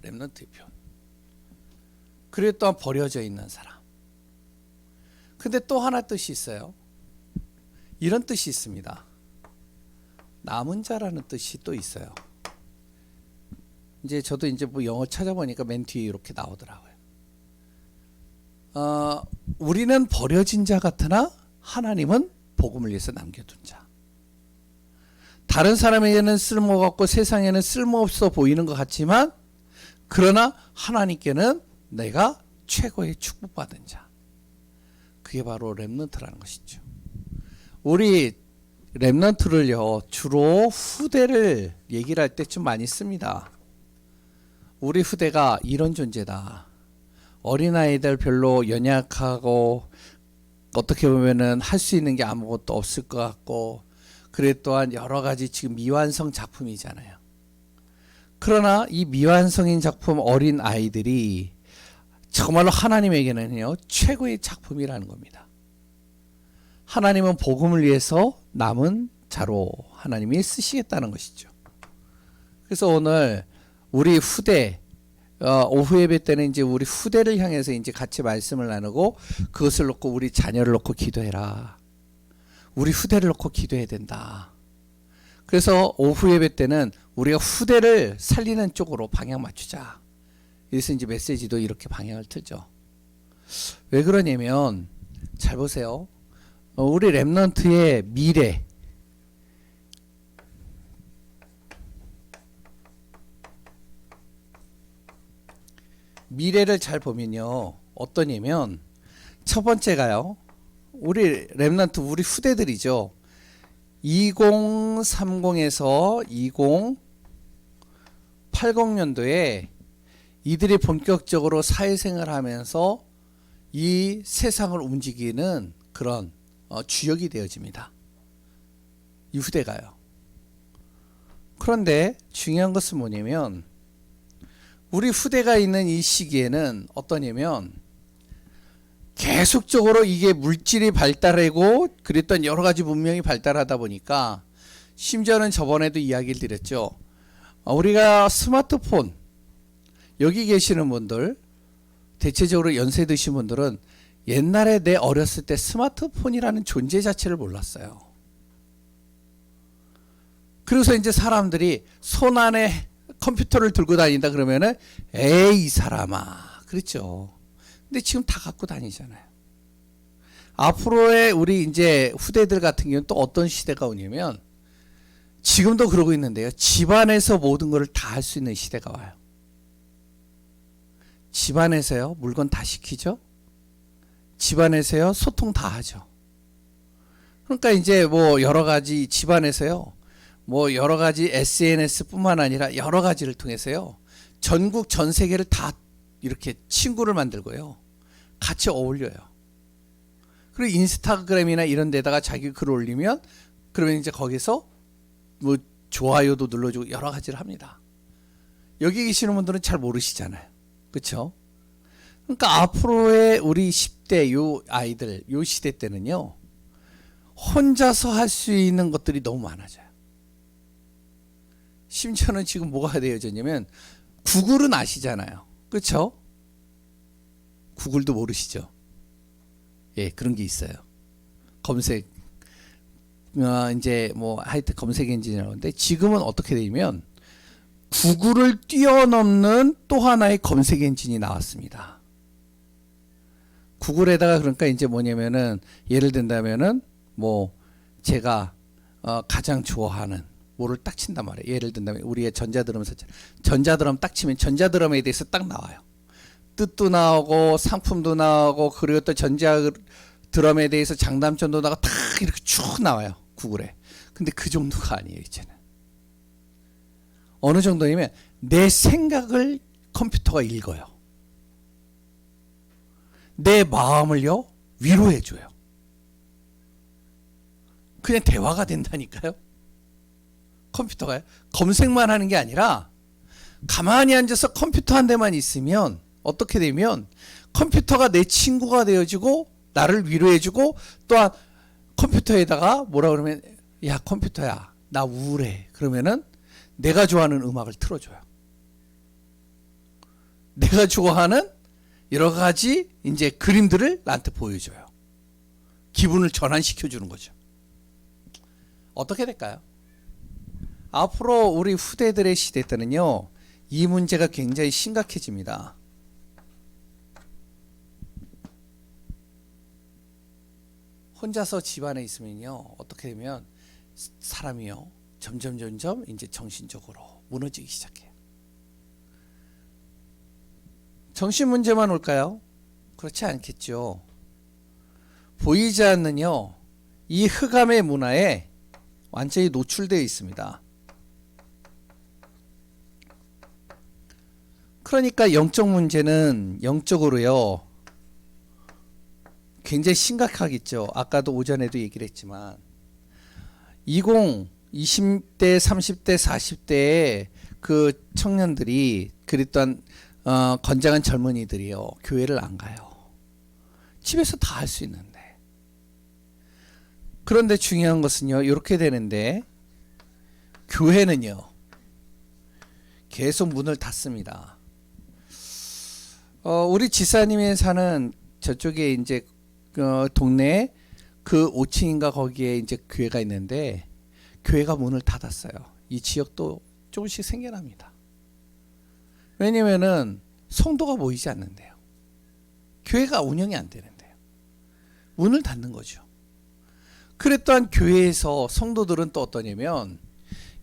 렘넌트의 표. 그리고 또한 버려져 있는 사람. 근데 또 하나 뜻이 있어요. 이런 뜻이 있습니다. 남은 자라는 뜻이 또 있어요. 이제 저도 이제 뭐 영어 찾아보니까 맨 뒤에 이렇게 나오더라고요. 우리는 버려진 자 같으나 하나님은 복음을 위해서 남겨둔 자. 다른 사람에게는 쓸모가 없고 세상에는 쓸모없어 보이는 것 같지만 그러나 하나님께는 내가 최고의 축복받은 자. 그게 바로 렘넌트라는 것이죠. 우리 렘넌트를요 주로 후대를 얘기를 할 때 좀 많이 씁니다. 우리 후대가 이런 존재다. 어린아이들 별로 연약하고 어떻게 보면은 할 수 있는 게 아무것도 없을 것 같고 그래 또한 여러 가지 지금 미완성 작품이잖아요. 그러나 이 미완성인 작품 어린 아이들이 정말로 하나님에게는요 최고의 작품이라는 겁니다. 하나님은 복음을 위해서 남은 자로 하나님이 쓰시겠다는 것이죠. 그래서 오늘 우리 후대 오후 예배 때는 이제 우리 후대를 향해서 이제 같이 말씀을 나누고 그것을 놓고 우리 자녀를 놓고 기도해라. 우리 후대를 놓고 기도해야 된다. 그래서 오후 예배 때는 우리가 후대를 살리는 쪽으로 방향 맞추자. 그래서 이제 메시지도 이렇게 방향을 틀죠. 왜 그러냐면 잘 보세요. 우리 렘넌트의 미래 미래를 잘 보면요 어떠냐면 첫 번째가요 우리 렘넌트 우리 후대들이죠. 2030에서 2080년도에 이들이 본격적으로 사회생활을 하면서 이 세상을 움직이는 그런 주역이 되어집니다. 이 후대가요. 그런데 중요한 것은 뭐냐면 우리 후대가 있는 이 시기에는 어떠냐면 계속적으로 이게 물질이 발달하고 그랬던 여러 가지 문명이 발달하다 보니까 심지어는 저번에도 이야기를 드렸죠. 우리가 스마트폰 여기 계시는 분들 대체적으로 연세 드신 분들은 옛날에 내 어렸을 때 스마트폰이라는 존재 자체를 몰랐어요. 그래서 이제 사람들이 손 안에 컴퓨터를 들고 다닌다 그러면은 에이 이 사람아 그렇죠. 근데 지금 다 갖고 다니잖아요. 앞으로의 우리 이제 후대들 같은 경우는 또 어떤 시대가 오냐면 지금도 그러고 있는데요. 집안에서 모든 걸 다 할 수 있는 시대가 와요. 집안에서요 물건 다 시키죠. 집안에서요 소통 다 하죠. 그러니까 이제 뭐 여러 가지 집안에서요 뭐 여러 가지 SNS뿐만 아니라 여러 가지를 통해서요 전국 전 세계를 다 이렇게 친구를 만들고요 같이 어울려요. 그리고 인스타그램이나 이런 데다가 자기 글 올리면 그러면 이제 거기서 뭐 좋아요도 눌러주고 여러 가지를 합니다. 여기 계시는 분들은 잘 모르시잖아요. 그렇죠? 그러니까 앞으로의 우리 10대 요 아이들 요 시대 때는요 혼자서 할 수 있는 것들이 너무 많아져요. 심지어는 지금 뭐가 되어졌냐면 구글은 아시잖아요. 그렇죠? 구글도 모르시죠? 예, 그런 게 있어요. 검색 이제 뭐 하여튼 검색 엔진이라는데 지금은 어떻게 되냐면 구글을 뛰어넘는 또 하나의 검색 엔진이 나왔습니다. 구글에다가 그러니까 이제 뭐냐면은 예를 든다면은 뭐 제가 가장 좋아하는 뭐를 딱 친단 말이에요. 예를 든다면 우리의 전자드럼 딱 치면 전자드럼에 대해서 딱 나와요. 뜻도 나오고 상품도 나오고 그리고 또 전자드럼에 대해서 장단점도 나오고 다 이렇게 쭉 나와요. 구글에. 근데 그 정도가 아니에요. 이제는. 어느 정도냐면 내 생각을 컴퓨터가 읽어요. 내 마음을요 위로해줘요. 그냥 대화가 된다니까요. 컴퓨터가요. 검색만 하는 게 아니라 가만히 앉아서 컴퓨터 한 대만 있으면 어떻게 되면 컴퓨터가 내 친구가 되어지고 나를 위로해주고 또한 컴퓨터에다가 뭐라 그러면 야 컴퓨터야 나 우울해 그러면은 내가 좋아하는 음악을 틀어줘요. 내가 좋아하는 여러 가지 이제 그림들을 나한테 보여줘요. 기분을 전환시켜 주는 거죠. 어떻게 될까요? 앞으로 우리 후대들의 시대 때는요, 이 문제가 굉장히 심각해집니다. 혼자서 집안에 있으면요, 어떻게 되면 사람이요, 점점 이제 정신적으로 무너지기 시작해요. 정신 문제만 올까요? 그렇지 않겠죠. 보이지 않는요, 이 흑암의 문화에 완전히 노출되어 있습니다. 그러니까 영적 문제는 영적으로요, 굉장히 심각하겠죠. 아까도 오전에도 얘기를 했지만 20, 20대, 30대, 40대의 그 청년들이 그랬던 건장한 젊은이들이요, 교회를 안 가요. 집에서 다 할 수 있는데. 그런데 중요한 것은요, 이렇게 되는데 교회는요 계속 문을 닫습니다. 우리 지사님이 사는 저쪽에 이제 동네에 그 5층인가 거기에 이제 교회가 있는데 교회가 문을 닫았어요. 이 지역도 조금씩 생겨납니다. 왜냐면은 성도가 모이지 않는데요. 교회가 운영이 안 되는데요. 문을 닫는 거죠. 그랬던 교회에서 성도들은 또 어떠냐면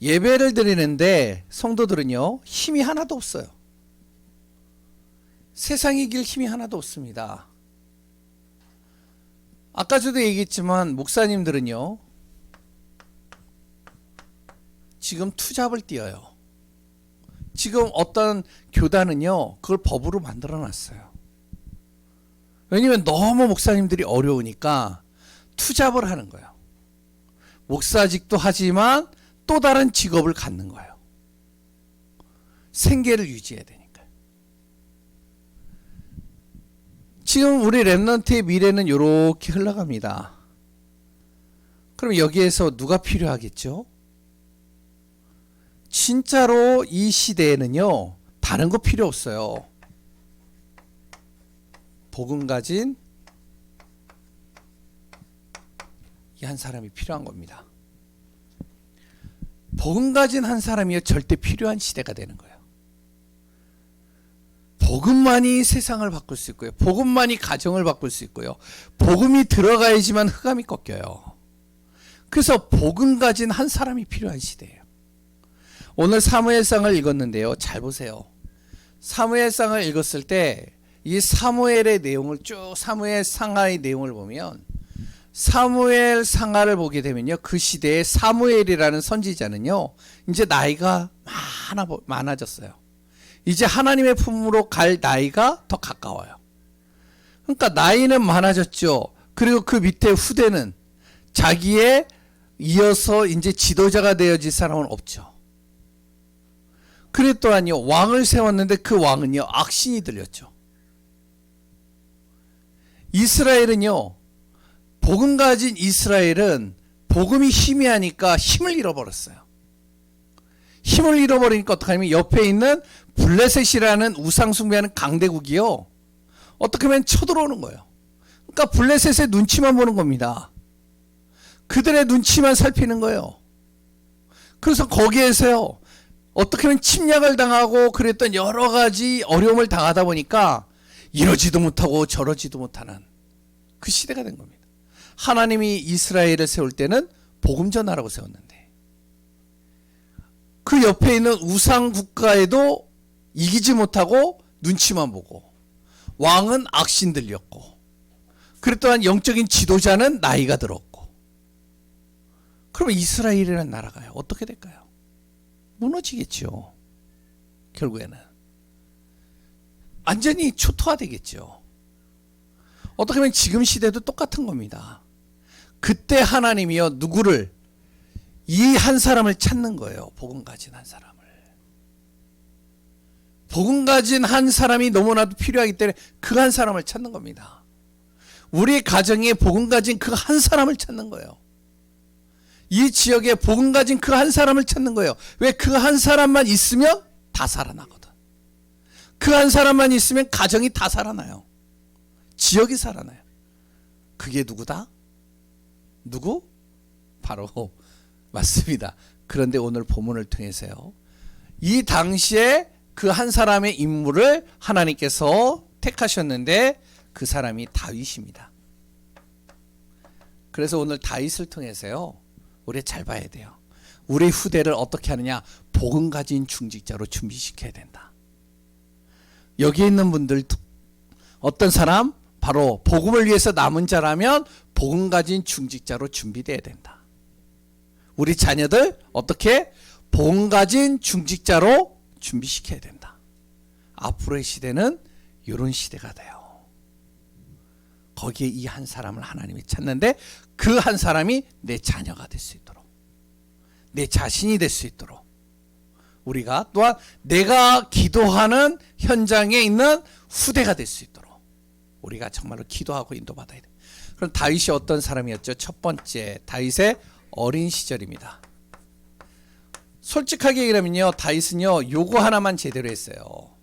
예배를 드리는데 성도들은요 힘이 하나도 없어요. 세상에 이길 힘이 하나도 없습니다. 아까 저도 얘기했지만 목사님들은요 지금 투잡을 뛰어요. 지금 어떤 교단은요 그걸 법으로 만들어 놨어요. 왜냐면 너무 목사님들이 어려우니까 투잡을 하는 거예요. 목사직도 하지만 또 다른 직업을 갖는 거예요. 생계를 유지해야 되니까. 지금 우리 렘넌트의 미래는 이렇게 흘러갑니다. 그럼 여기에서 누가 필요하겠죠? 진짜로 이 시대에는요 다른 거 필요 없어요. 복음 가진 이 한 사람이 필요한 겁니다. 복음 가진 한 사람이 절대 필요한 시대가 되는 거예요. 복음만이 세상을 바꿀 수 있고요. 복음만이 가정을 바꿀 수 있고요. 복음이 들어가야지만 흑암이 꺾여요. 그래서 복음 가진 한 사람이 필요한 시대예요. 오늘 사무엘상을 읽었는데요. 잘 보세요. 사무엘상을 읽었을 때 이 사무엘의 내용을 쭉 사무엘 상하의 내용을 보면 사무엘 상하를 보게 되면요. 그 시대에 사무엘이라는 선지자는요. 이제 나이가 많아졌어요. 이제 하나님의 품으로 갈 나이가 더 가까워요. 그러니까 나이는 많아졌죠. 그리고 그 밑에 후대는 자기에 이어서 이제 지도자가 되어질 사람은 없죠. 그래 또한요. 왕을 세웠는데 그 왕은요. 악신이 들렸죠. 이스라엘은요. 복음 가진 이스라엘은 복음이 희미하니까 힘을 잃어버렸어요. 힘을 잃어버리니까 어떻게 하냐면 옆에 있는 블레셋이라는 우상 숭배하는 강대국이요. 어떻게 하면 쳐들어오는 거예요. 그러니까 블레셋의 눈치만 보는 겁니다. 그들의 눈치만 살피는 거예요. 그래서 거기에서요. 어떻게 하면 침략을 당하고 그랬던 여러 가지 어려움을 당하다 보니까 이러지도 못하고 저러지도 못하는 그 시대가 된 겁니다. 하나님이 이스라엘을 세울 때는 복음전 나라고 세웠는데 그 옆에 있는 우상 국가에도 이기지 못하고 눈치만 보고 왕은 악신들이었고 그랬더니 영적인 지도자는 나이가 들었고 그러면 이스라엘이라는 나라가요. 어떻게 될까요? 무너지겠죠. 결국에는. 완전히 초토화되겠죠. 어떻게 보면 지금 시대도 똑같은 겁니다. 그때 하나님이요 누구를 이 한 사람을 찾는 거예요. 복음 가진 한 사람을. 복음 가진 한 사람이 너무나도 필요하기 때문에 그 한 사람을 찾는 겁니다. 우리 가정에 복음 가진 그 한 사람을 찾는 거예요. 이 지역에 복음 가진 그 한 사람을 찾는 거예요. 왜 그 한 사람만 있으면 다 살아나거든. 그 한 사람만 있으면 가정이 다 살아나요. 지역이 살아나요. 그게 누구다? 누구? 바로 맞습니다. 그런데 오늘 본문을 통해서요, 이 당시에 그 한 사람의 인물을 하나님께서 택하셨는데 그 사람이 다윗입니다. 그래서 오늘 다윗을 통해서요, 우리 잘 봐야 돼요. 우리 후대를 어떻게 하느냐? 복음 가진 중직자로 준비시켜야 된다. 여기 있는 분들 어떤 사람? 바로 복음을 위해서 남은 자라면 복음 가진 중직자로 준비돼야 된다. 우리 자녀들 어떻게? 복음 가진 중직자로 준비시켜야 된다. 앞으로의 시대는 이런 시대가 돼요. 거기에 이 한 사람을 하나님이 찾는데 그 한 사람이 내 자녀가 될 수 있도록, 내 자신이 될 수 있도록, 우리가 또한 내가 기도하는 현장에 있는 후대가 될 수 있도록 우리가 정말로 기도하고 인도받아야 돼. 그럼 다윗이 어떤 사람이었죠? 첫 번째, 다윗의 어린 시절입니다. 솔직하게 얘기하면요, 다윗은요, 요거 하나만 제대로 했어요.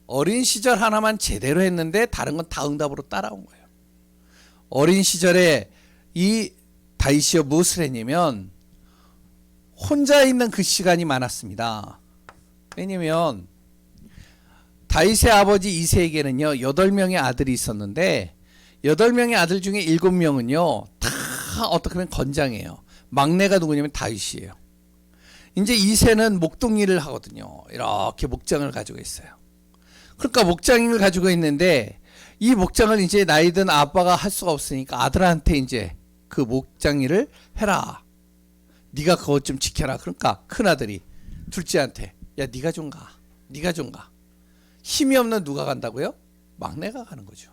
어린 시절 하나만 제대로 했는데 다른 건 다 응답으로 따라온 거예요. 어린 시절에 이 다윗이요, 무엇을 했냐면 혼자 있는 그 시간이 많았습니다. 왜냐면 다윗의 아버지 이새에게는요 8명의 아들이 있었는데 8명의 아들 중에 7명은요 다 어떻게 보면 건장해요. 막내가 누구냐면 다윗이에요. 이제 이새는 목동일을 하거든요. 이렇게 목장을 가지고 있어요. 그러니까 목장을 가지고 있는데 이 목장을 이제 나이 든 아빠가 할 수가 없으니까 아들한테 이제 그 목장 일을 해라. 네가 그것 좀 지켜라. 그러니까 큰아들이 둘째한테 야 네가 좀 가. 네가 좀 가. 힘이 없는 누가 간다고요? 막내가 가는 거죠.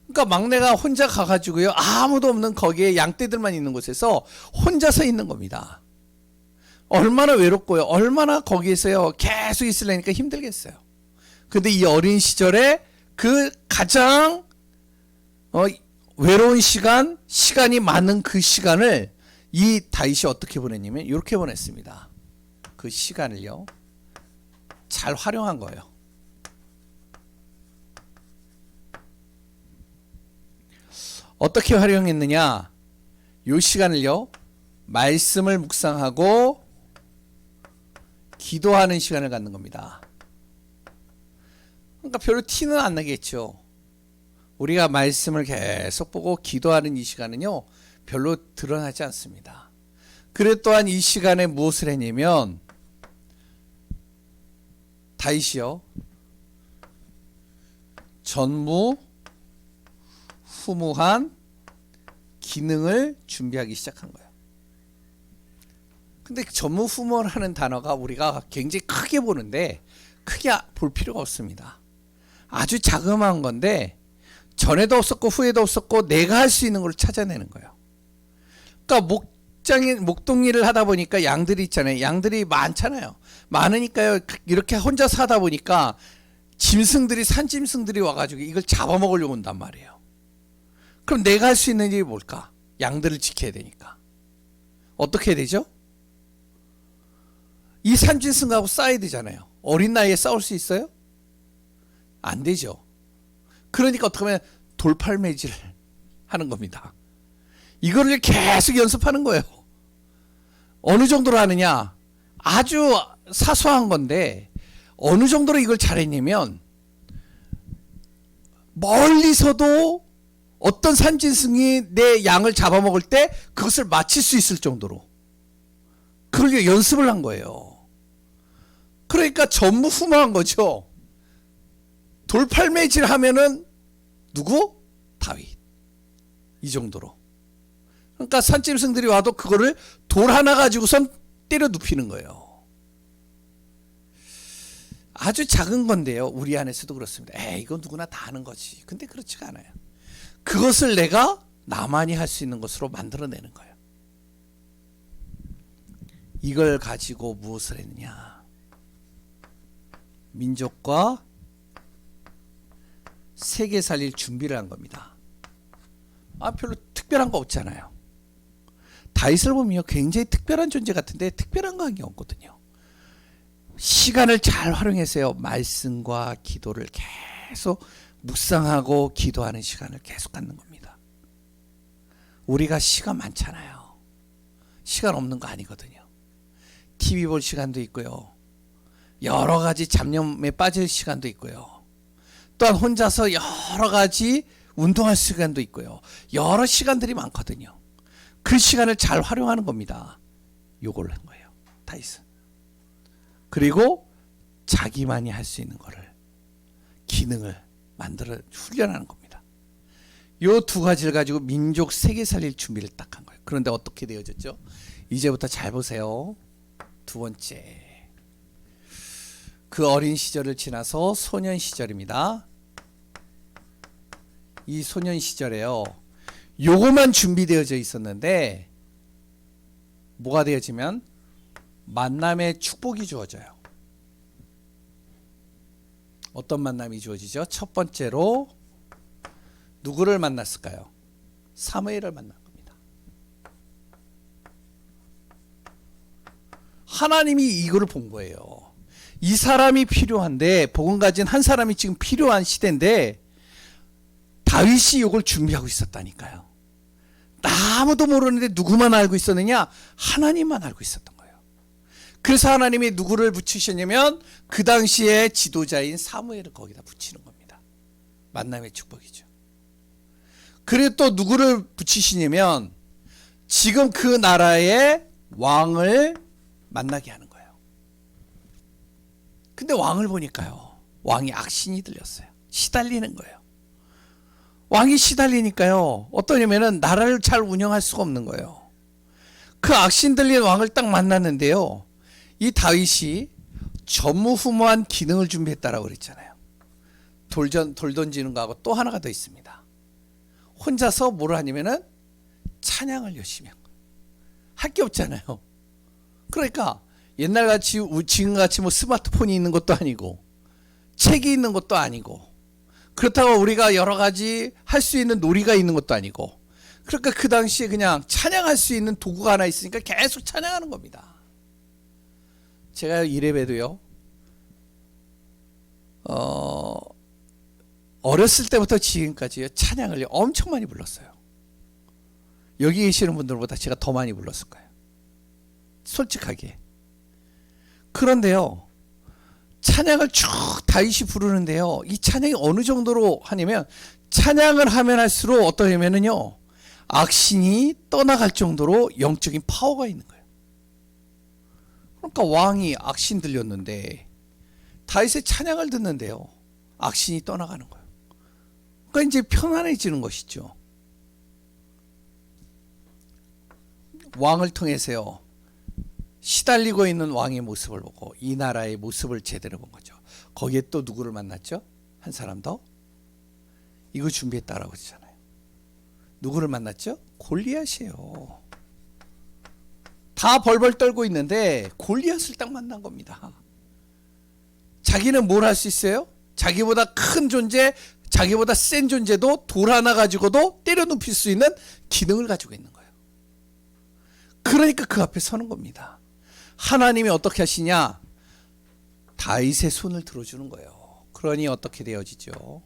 그러니까 막내가 혼자 가가지고요 아무도 없는 거기에 양떼들만 있는 곳에서 혼자서 있는 겁니다. 얼마나 외롭고요. 얼마나 거기에서요 계속 있으려니까 힘들겠어요. 근데 이 어린 시절에 그 가장 외로운 시간이 많은 그 시간을 이 다윗이 어떻게 보냈냐면 이렇게 보냈습니다. 그 시간을요 잘 활용한 거예요. 어떻게 활용했느냐? 이 시간을요 말씀을 묵상하고 기도하는 시간을 갖는 겁니다. 그러니까 별로 티는 안 나겠죠. 우리가 말씀을 계속 보고 기도하는 이 시간은요 별로 드러나지 않습니다. 그래 또한 이 시간에 무엇을 했냐면 다윗이요 전무후무한 기능을 준비하기 시작한 거예요. 근데 전무후무하는 단어가 우리가 굉장히 크게 보는데 크게 볼 필요가 없습니다. 아주 자그마한 건데 전에도 없었고 후에도 없었고 내가 할 수 있는 걸 찾아내는 거예요. 그러니까 목동일을 하다 보니까 양들이 있잖아요. 양들이 많잖아요. 많으니까요 이렇게 혼자 사다 보니까 산짐승들이 와가지고 이걸 잡아먹으려고 온단 말이에요. 그럼 내가 할 수 있는 일이 뭘까? 양들을 지켜야 되니까 어떻게 해야 되죠? 이 산짐승하고 싸워야 되잖아요. 어린 나이에 싸울 수 있어요? 안 되죠. 그러니까 어떻게 하면 돌팔매질을 하는 겁니다. 이거를 계속 연습하는 거예요. 어느 정도로 하느냐? 아주 사소한 건데 어느 정도로 이걸 잘했냐면 멀리서도 어떤 산짐승이 내 양을 잡아먹을 때 그것을 맞힐 수 있을 정도로 그걸 연습을 한 거예요. 그러니까 전무후무한 거죠. 돌팔매질 하면은 누구? 다윗. 이 정도로. 그러니까 산짐승들이 와도 그거를 돌 하나 가지고선 때려 눕히는 거예요. 아주 작은 건데요. 우리 안에서도 그렇습니다. 이건 누구나 다 하는 거지. 근데 그렇지가 않아요. 그것을 내가 나만이 할 수 있는 것으로 만들어내는 거예요. 이걸 가지고 무엇을 했느냐? 민족과 세계 살릴 준비를 한 겁니다. 별로 특별한 거 없잖아요. 다윗을 보면 굉장히 특별한 존재 같은데 특별한 거 한 게 없거든요. 시간을 잘 활용해서요. 말씀과 기도를 계속 묵상하고 기도하는 시간을 계속 갖는 겁니다. 우리가 시간 많잖아요. 시간 없는 거 아니거든요. TV 볼 시간도 있고요. 여러 가지 잡념에 빠질 시간도 있고요. 또한 혼자서 여러 가지 운동할 시간도 있고요. 여러 시간들이 많거든요. 그 시간을 잘 활용하는 겁니다. 요걸 한 거예요. 다윗은. 그리고 자기만이 할 수 있는 거를 기능을 만들어 훈련하는 겁니다. 요 두 가지를 가지고 민족 세계 살릴 준비를 딱 한 거예요. 그런데 어떻게 되어졌죠? 이제부터 잘 보세요. 두 번째. 그 어린 시절을 지나서 소년 시절입니다. 이 소년 시절에요. 요것만 준비되어져 있었는데 뭐가 되어지면 만남의 축복이 주어져요. 어떤 만남이 주어지죠? 첫 번째로 누구를 만났을까요? 사무엘을 만난 겁니다. 하나님이 이거를 본 거예요. 이 사람이 필요한데, 복음 가진 한 사람이 지금 필요한 시대인데 다윗이 이걸 준비하고 있었다니까요. 아무도 모르는데 누구만 알고 있었느냐? 하나님만 알고 있었던 거예요. 그래서 하나님이 누구를 붙이셨냐면 그 당시에 지도자인 사무엘을 거기다 붙이는 겁니다. 만남의 축복이죠. 그리고 또 누구를 붙이시냐면 지금 그 나라의 왕을 만나게 하는 거예요. 근데 왕을 보니까요, 왕이 악신이 들렸어요. 시달리는 거예요. 왕이 시달리니까요, 어떠냐면은 나라를 잘 운영할 수가 없는 거예요. 그 악신 들린 왕을 딱 만났는데요, 이 다윗이 전무후무한 기능을 준비했다라고 그랬잖아요. 돌 던지는 거하고 또 하나가 더 있습니다. 혼자서 뭘 하냐면은 찬양을 열심히 한 거예요. 할 게 없잖아요. 그러니까 옛날같이 지금같이 뭐 스마트폰이 있는 것도 아니고 책이 있는 것도 아니고 그렇다고 우리가 여러 가지 할 수 있는 놀이가 있는 것도 아니고, 그러니까 그 당시에 그냥 찬양할 수 있는 도구가 하나 있으니까 계속 찬양하는 겁니다. 제가 이래봬도요, 어렸을 때부터 지금까지요, 찬양을 엄청 많이 불렀어요. 여기 계시는 분들보다 제가 더 많이 불렀을 거예요. 솔직하게. 그런데요, 찬양을 쭉 다윗이 부르는데요, 이 찬양이 어느 정도로 하냐면, 찬양을 하면 할수록 어떠냐면요, 악신이 떠나갈 정도로 영적인 파워가 있는 거예요. 그러니까 왕이 악신 들렸는데 다윗의 찬양을 듣는데요, 악신이 떠나가는 거예요. 그러니까 이제 편안해지는 것이죠. 왕을 통해서요, 시달리고 있는 왕의 모습을 보고 이 나라의 모습을 제대로 본 거죠. 거기에 또 누구를 만났죠? 한 사람 더? 이거 준비했다라고 그러잖아요. 누구를 만났죠? 골리앗이에요. 다 벌벌 떨고 있는데 골리앗을 딱 만난 겁니다. 자기는 뭘 할 수 있어요? 자기보다 큰 존재, 자기보다 센 존재도 돌 하나 가지고도 때려 눕힐 수 있는 기능을 가지고 있는 거예요. 그러니까 그 앞에 서는 겁니다. 하나님이 어떻게 하시냐? 다윗의 손을 들어주는 거예요. 그러니 어떻게 되어지죠?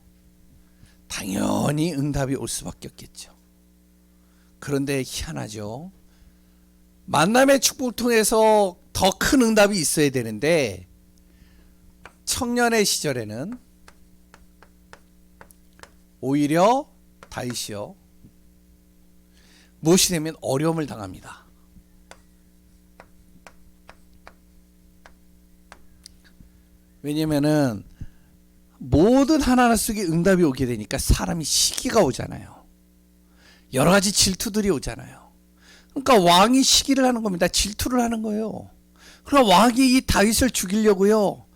당연히 응답이 올 수밖에 없겠죠. 그런데 희한하죠. 만남의 축복을 통해서 더 큰 응답이 있어야 되는데 청년의 시절에는 오히려 다윗이요, 무엇이 되면 어려움을 당합니다. 왜냐면은 모든 하나하나 속에 응답이 오게 되니까 사람이 시기가 오잖아요. 여러 가지 질투들이 오잖아요. 그러니까 왕이 시기를 하는 겁니다. 질투를 하는 거예요. 그러나 왕이 이 다윗을 죽이려고요,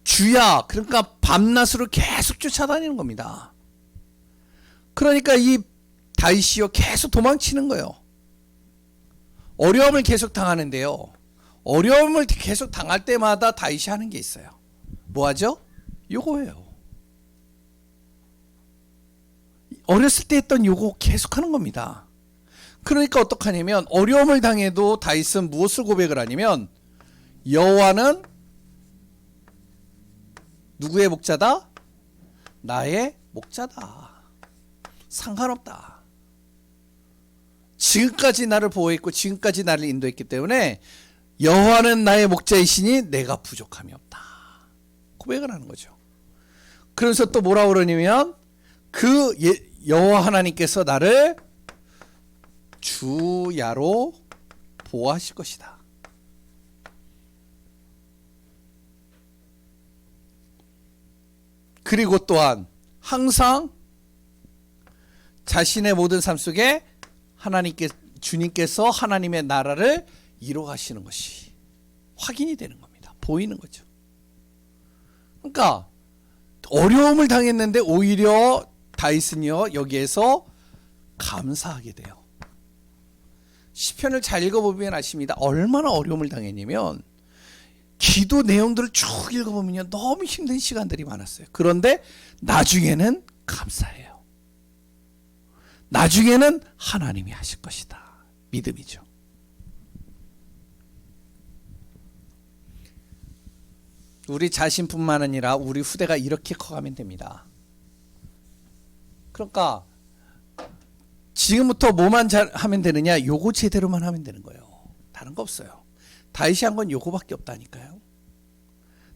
주야, 그러니까 밤낮으로 계속 쫓아다니는 겁니다. 그러니까 이 다윗이요, 계속 도망치는 거예요. 어려움을 계속 당하는데요, 어려움을 계속 당할 때마다 다윗이 하는 게 있어요. 뭐 하죠? 요거예요. 어렸을 때 했던 요거 계속 하는 겁니다. 그러니까 어떡하냐면 어려움을 당해도 다윗은 무엇을 고백을 하냐면 여호와는 누구의 목자다? 나의 목자다. 상관없다. 지금까지 나를 보호했고 지금까지 나를 인도했기 때문에 여호와는 나의 목자이시니 내가 부족함이 없다. 고백을 하는 거죠. 그래서 또 뭐라 그러냐면 그 여호와 하나님께서 나를 주야로 보호하실 것이다. 그리고 또한 항상 자신의 모든 삶 속에 주님께서 하나님의 나라를 이루어가시는 것이 확인이 되는 겁니다. 보이는 거죠. 그러니까 어려움을 당했는데 오히려 다윗은요 여기에서 감사하게 돼요. 시편을 잘 읽어보면 아십니다. 얼마나 어려움을 당했냐면 기도 내용들을 쭉 읽어보면요 너무 힘든 시간들이 많았어요. 그런데 나중에는 감사해요. 나중에는 하나님이 하실 것이다. 믿음이죠. 우리 자신뿐만 아니라 우리 후대가 이렇게 커가면 됩니다. 그러니까 지금부터 뭐만 잘 하면 되느냐? 요거 제대로만 하면 되는 거예요. 다른 거 없어요. 다윗이 한 건 요거밖에 없다니까요.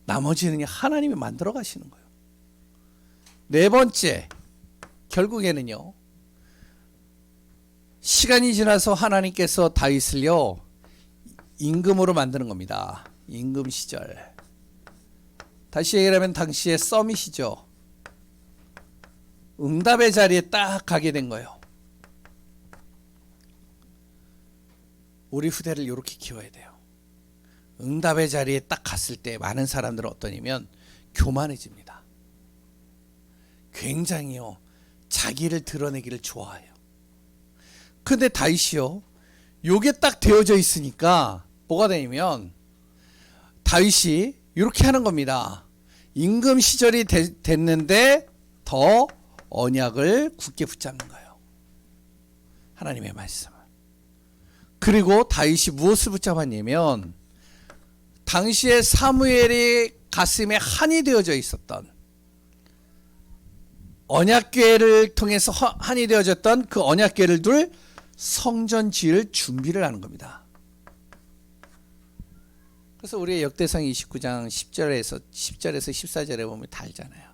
나머지는 하나님이 만들어 가시는 거예요. 네 번째, 결국에는요. 시간이 지나서 하나님께서 다윗을요. 임금으로 만드는 겁니다. 임금 시절. 다시 얘기하면 당시에 서밋이죠. 응답의 자리에 딱 가게 된 거예요. 우리 후대를 이렇게 키워야 돼요. 응답의 자리에 딱 갔을 때 많은 사람들은 어떠냐면 교만해집니다. 굉장히요. 자기를 드러내기를 좋아해요. 근데 다윗이요. 요게 딱 되어져 있으니까 뭐가 되냐면 다윗이 이렇게 하는 겁니다. 임금 시절이 됐는데 더 언약을 굳게 붙잡는 거예요. 하나님의 말씀을. 그리고 다윗이 무엇을 붙잡았냐면 당시에 사무엘이 가슴에 한이 되어져 있었던 언약궤를 통해서 한이 되어졌던 그 언약궤를 둘 성전 지을 준비를 하는 겁니다. 그래서 우리의 역대상 29장 10절에서 14절에 보면 다 알잖아요.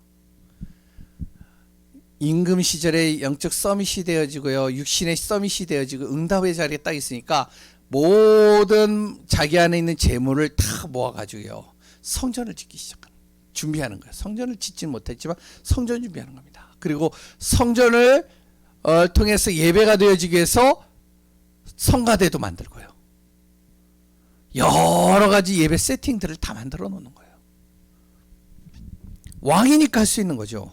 임금 시절에 영적 서밋이 되어지고요. 육신의 서밋이 되어지고 응답의 자리에 딱 있으니까 모든 자기 안에 있는 재물을 다 모아가지고요. 성전을 짓기 시작하는 거예요. 준비하는 거예요. 성전을 짓지는 못했지만 성전 준비하는 겁니다. 그리고 성전을 통해서 예배가 되어지기 위해서 성가대도 만들고요. 여러 가지 예배 세팅들을 다 만들어 놓는 거예요. 왕이니까 할 수 있는 거죠.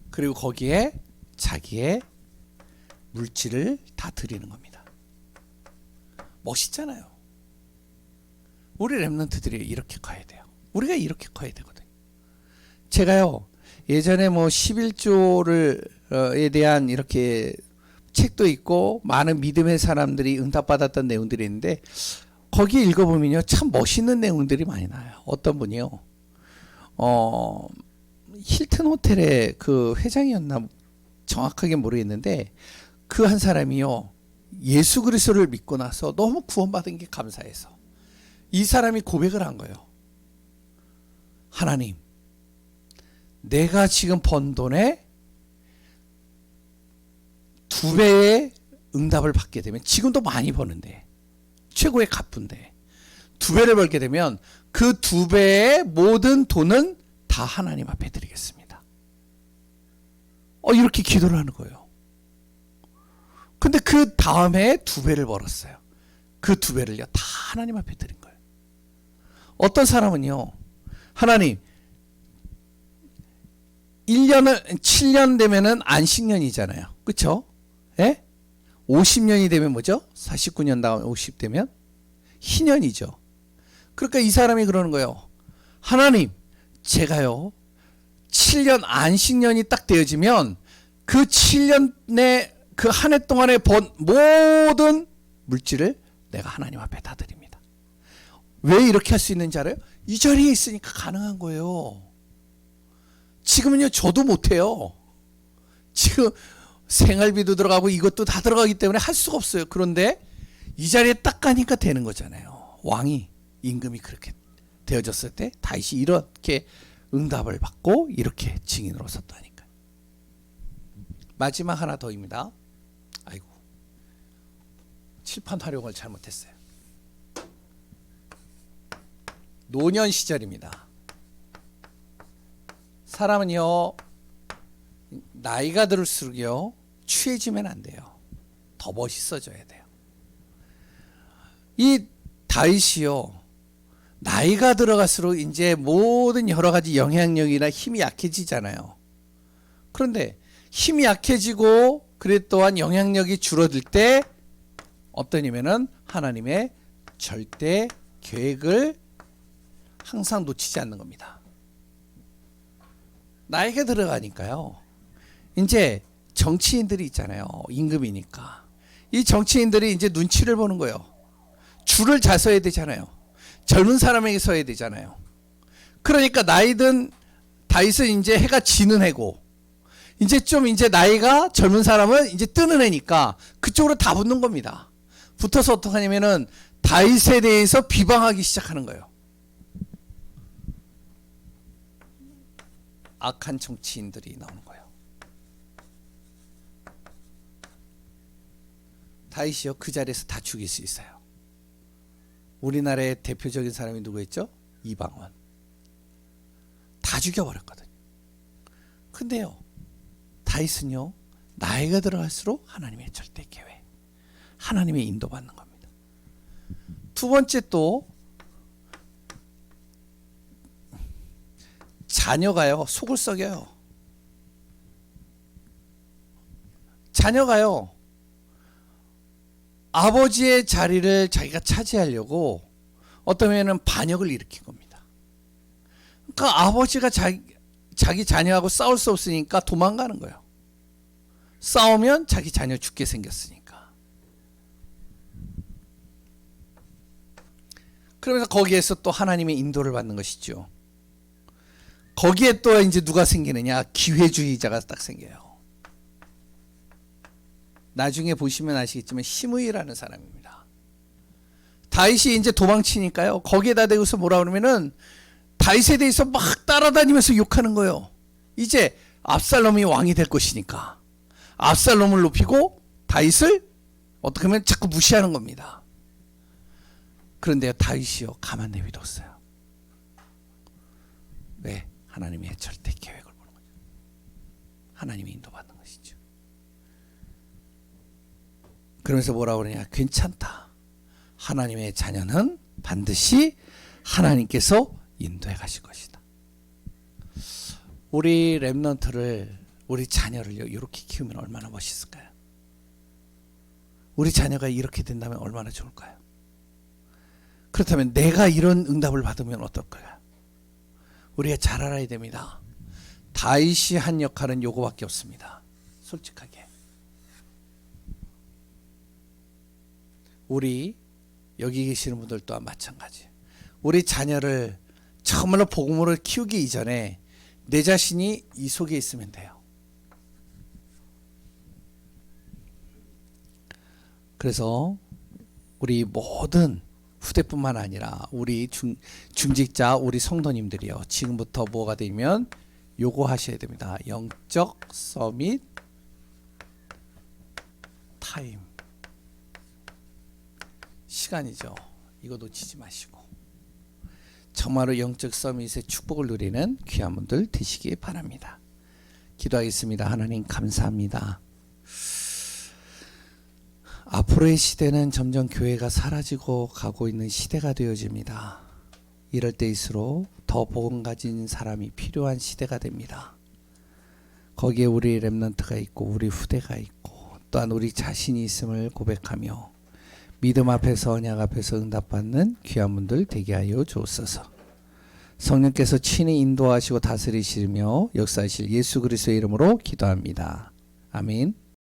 그리고 거기에 자기의 물질을 다 드리는 겁니다. 멋있잖아요. 우리 렘넌트들이 이렇게 커야 돼요. 우리가 이렇게 커야 되거든요. 제가요 예전에 뭐 11조를에 대한 이렇게 책도 있고 많은 믿음의 사람들이 응답받았던 내용들이 있는데 거기 읽어보면요 참 멋있는 내용들이 많이 나와요. 어떤 분이요 힐튼 호텔의 그 회장이었나 정확하게 모르겠는데 그 한 사람이요 예수 그리스도를 믿고 나서 너무 구원받은 게 감사해서 이 사람이 고백을 한 거예요. 하나님, 내가 지금 번 돈에 2배의 응답을 받게 되면 지금도 많이 버는데 최고의 갑부인데 2배를 벌게 되면 그 2배의 모든 돈은 다 하나님 앞에 드리겠습니다. 이렇게 기도를 하는 거예요. 근데 그 다음에 2배를 벌었어요. 그 2배를요 다 하나님 앞에 드린 거예요. 어떤 사람은요 하나님 7년 되면은 안식년이잖아요. 그렇죠? 예? 50년이 되면 뭐죠? 49년 다음에 50 되면 희년이죠. 그러니까 이 사람이 그러는 거예요. 하나님, 제가요 7년 안식년이 딱 되어지면 그 7년의 그 한 해 동안에 번 모든 물질을 내가 하나님 앞에 다 드립니다. 왜 이렇게 할 수 있는지 알아요? 이 자리에 있으니까 가능한 거예요. 지금은요, 저도 못해요. 지금 생활비도 들어가고 이것도 다 들어가기 때문에 할 수가 없어요. 그런데 이 자리에 딱 가니까 되는 거잖아요. 왕이, 임금이 그렇게 되어졌을 때 다윗이 이렇게 응답을 받고 이렇게 증인으로 섰다니까. 마지막 하나 더입니다. 아이고, 칠판 활용을 잘못했어요. 노년 시절입니다. 사람은요, 나이가 들수록요 취해지면 안 돼요. 더 멋있어져야 돼요. 이 다윗이요, 나이가 들어갈수록 이제 모든 여러 가지 영향력이나 힘이 약해지잖아요. 그런데 힘이 약해지고 그래 또한 영향력이 줄어들 때 어떤 일이면은 하나님의 절대 계획을 항상 놓치지 않는 겁니다. 나이가 들어가니까요, 이제 정치인들이 있잖아요. 임금이니까 이 정치인들이 이제 눈치를 보는 거예요. 줄을 잘 서야 되잖아요. 젊은 사람에게 서야 되잖아요. 그러니까 나이든 다윗은 이제 해가 지는 해고, 이제 좀 이제 나이가 젊은 사람은 이제 뜨는 해니까 그쪽으로 다 붙는 겁니다. 붙어서 어떻게 하냐면은 다윗에 대해서 비방하기 시작하는 거예요. 악한 정치인들이 나오는 거예요. 다윗이요, 그 자리에서 다 죽일 수 있어요. 우리나라의 대표적인 사람이 누구였죠? 이방원. 다 죽여버렸거든요. 근데요, 다윗은요, 나이가 들어갈수록 하나님의 절대 계획, 하나님의 인도받는 겁니다. 두 번째, 또 자녀가요 속을 썩여요. 자녀가요 아버지의 자리를 자기가 차지하려고 어떠면은 반역을 일으킨 겁니다. 그러니까 아버지가 자기 자녀하고 싸울 수 없으니까 도망가는 거예요. 싸우면 자기 자녀 죽게 생겼으니까. 그러면서 거기에서 또 하나님의 인도를 받는 것이죠. 거기에 또 이제 누가 생기느냐? 기회주의자가 딱 생겨요. 나중에 보시면 아시겠지만 시므이라는 사람입니다. 다윗이 이제 도망치니까요, 거기에다 대고서 뭐라 그러면은 다윗에 대해서 막 따라다니면서 욕하는 거예요. 이제 압살롬이 왕이 될 것이니까 압살롬을 높이고 다윗을 어떻게 하면 자꾸 무시하는 겁니다. 그런데 다윗이요, 가만 내비뒀어요. 왜? 하나님의 절대 계획을 보는 거죠. 하나님의 인도받는 것이죠. 그러면서 뭐라 그러냐? 괜찮다. 하나님의 자녀는 반드시 하나님께서 인도해 가실 것이다. 우리 렘넌트를, 우리 자녀를요, 이렇게 키우면 얼마나 멋있을까요? 우리 자녀가 이렇게 된다면 얼마나 좋을까요? 그렇다면 내가 이런 응답을 받으면 어떨까요? 우리가 잘 알아야 됩니다. 다윗이 한 역할은 요거밖에 없습니다. 솔직하게. 우리 여기 계시는 분들 또한 마찬가지. 우리 자녀를 정말로 복음으로 키우기 이전에 내 자신이 이 속에 있으면 돼요. 그래서 우리 모든 후대뿐만 아니라 우리 중직자, 우리 성도님들이요, 지금부터 뭐가 되면 요거 하셔야 됩니다. 영적 서밋 타임. 시간이죠. 이거 놓치지 마시고 정말로 영적 서밋의 축복을 누리는 귀한 분들 되시기 바랍니다. 기도하겠습니다. 하나님 감사합니다. 앞으로의 시대는 점점 교회가 사라지고 가고 있는 시대가 되어집니다. 이럴 때일수록 더 복음 가진 사람이 필요한 시대가 됩니다. 거기에 우리 렘넌트가 있고 우리 후대가 있고 또한 우리 자신이 있음을 고백하며 믿음 앞에서 언약 앞에서 응답받는 귀한 분들 되게 하여 주옵소서. 성령께서 친히 인도하시고 다스리시며 역사하실 예수 그리스도의 이름으로 기도합니다. 아멘.